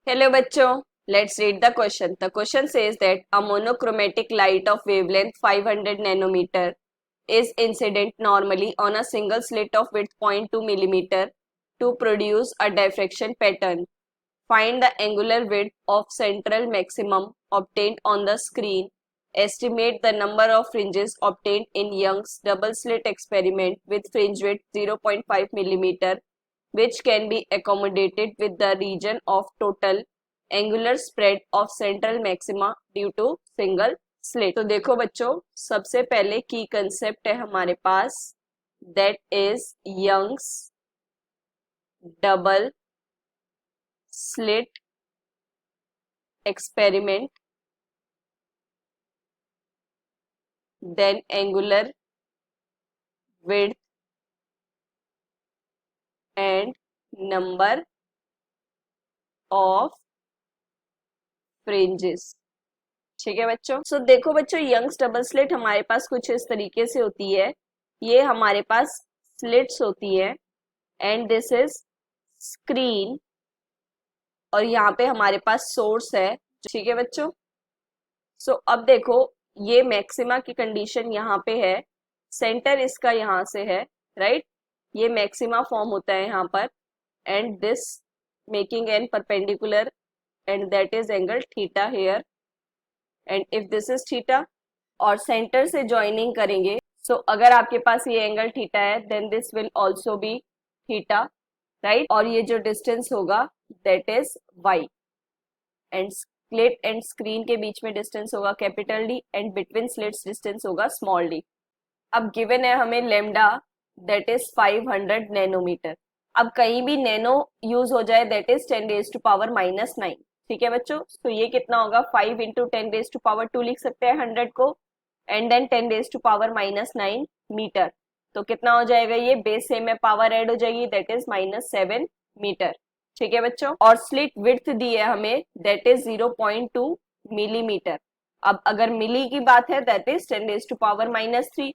Hello bachcho, let's read the question. The question says that a monochromatic light of wavelength 500 nanometer is incident normally on a single slit of width 0.2 millimeter to produce a diffraction pattern. Find the angular width of central maximum obtained on the screen. Estimate the number of fringes obtained in Young's double slit experiment with fringe width 0.5 millimeter, which can be accommodated with the region of total angular spread of central maxima due to single slit. तो देखो बच्चों, सबसे पहले की concept है हमारे पास, that is Young's double slit experiment, then angular width and number of fringes. ठीक है बच्चों. सो देखो बच्चों, यंग्स डबल स्लिट हमारे पास कुछ इस तरीके से होती है. ये हमारे पास स्लिट्स होती है एंड दिस इज स्क्रीन और यहाँ पे हमारे पास सोर्स है. ठीक है बच्चों. सो अब देखो, ये मैक्सिमा की कंडीशन यहाँ पे है, सेंटर इसका यहाँ से है, राइट. ये मैक्सिमा फॉर्म होता है यहाँ पर and this making an perpendicular and that is angle theta here and if this is theta और सेंटर से ज्वाइनिंग करेंगे. सो अगर आपके पास ये एंगल थीटा है then this will also be theta, right. और ये जो डिस्टेंस होगा that is Y and slit and screen के बीच में डिस्टेंस होगा capital D and between slits distance होगा स्मॉल डी. अब गिवन है हमें लेमडा दैट इज 500 नैनोमीटर. अब कहीं भी नैनो यूज हो जाए दैट इज 10⁻⁹. ठीक है बच्चों. तो ये कितना होगा, 5 इंटू 10⁻2 लिख सकते हैं 100 को एंड देन 10⁻⁹ मीटर. तो कितना हो जाएगा, ये बेस सेम में पावर ऐड हो जाएगी दैट इज -7 मीटर. ठीक है बच्चों. और स्लिट विड्थ दी है हमें दैट इज 0.2 मिलीमीटर. अब अगर मिली की बात है दैट इज 10⁻⁻3.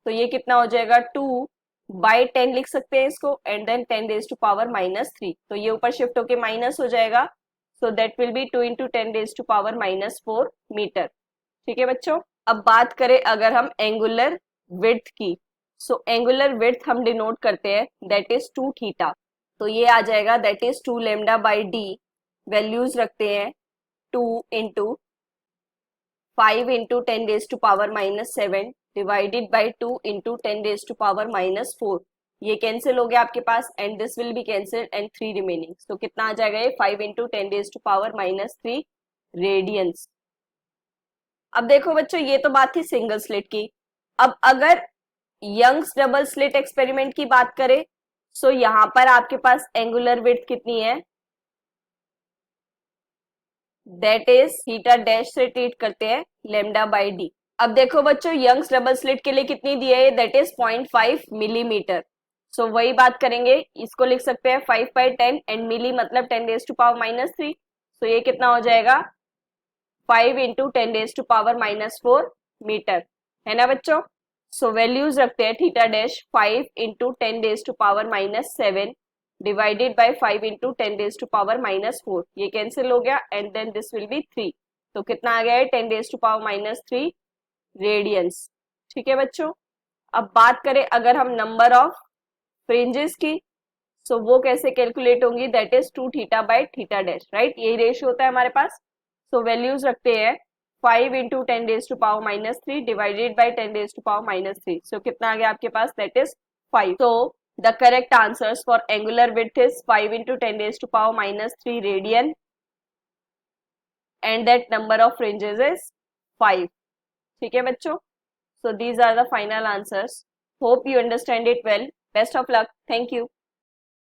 तो ये कितना हो जाएगा, 2/10 लिख सकते हैं इसको एंड देन 10⁻⁻3. तो ये ऊपर शिफ्ट होके माइनस हो जाएगा. So that will be 2 into 10⁻⁻4 metre. ठीक है बच्चों. अब बात करें अगर हम एंगुलर विड्थ की, सो एंगुलर विड्थ हम डिनोट करते हैं दैट इज 2 थीटा. तो ये आ जाएगा that is 2 lambda by D. Values रखते हैं 2 into 5 into 10⁻⁻7 divided by 2 into 10⁻⁻4. ये कैंसिल हो गया आपके पास and this will be cancel and 3 remaining. तो कितना आ जाएगा, ये 5 इंटू 10⁻⁻3 रेडियंस. अब देखो बच्चों, ये तो बात थी सिंगल स्लिट की. अब अगर यंग्स डबल स्लिट एक्सपेरिमेंट की बात करें, सो यहां पर आपके पास एंगुलर विड्थ कितनी है, दैट इज थीटा डैश से ट्रीट करते हैं लेमडा बाई डी. अब देखो बच्चों, यंग्स डबल स्लिट के लिए कितनी दी है, दैट इज 0.5 मिलीमीटर. सो वही बात करेंगे, इसको लिख सकते हैं 5/10 एंड मिली मतलब 10⁻⁻3. सो ये कितना हो जाएगा, 5 इंटू 10⁻⁻4 मीटर, है ना बच्चों. सो वैल्यूज रखते हैं theta dash 5 into 10⁻⁻7 divided by 5 into 10⁻⁻4. ये कैंसिल हो गया and then this will be 3. तो कितना आ गया है, 10⁻⁻3 रेडियंस. ठीक है बच्चों. अब बात करें अगर हम नंबर ऑफ फ्रिंजेस की, सो वो कैसे कैलकुलेट होंगी, that is 2 theta by theta dash, right. यही रेशियो होता है हमारे पास. सो वैल्यूज रखते हैं 5 इंटू 10⁻⁻3 डिवाइडेड बाई 10⁻⁻3. सो कितना आ गया आपके पास, दैट इज 5. तो the correct answers for angular width is 5 into 10⁻⁻3 radian and that number of fringes is 5. ठीक है बच्चों. So these are the final answers. Hope you understand it well. Best of luck. Thank you.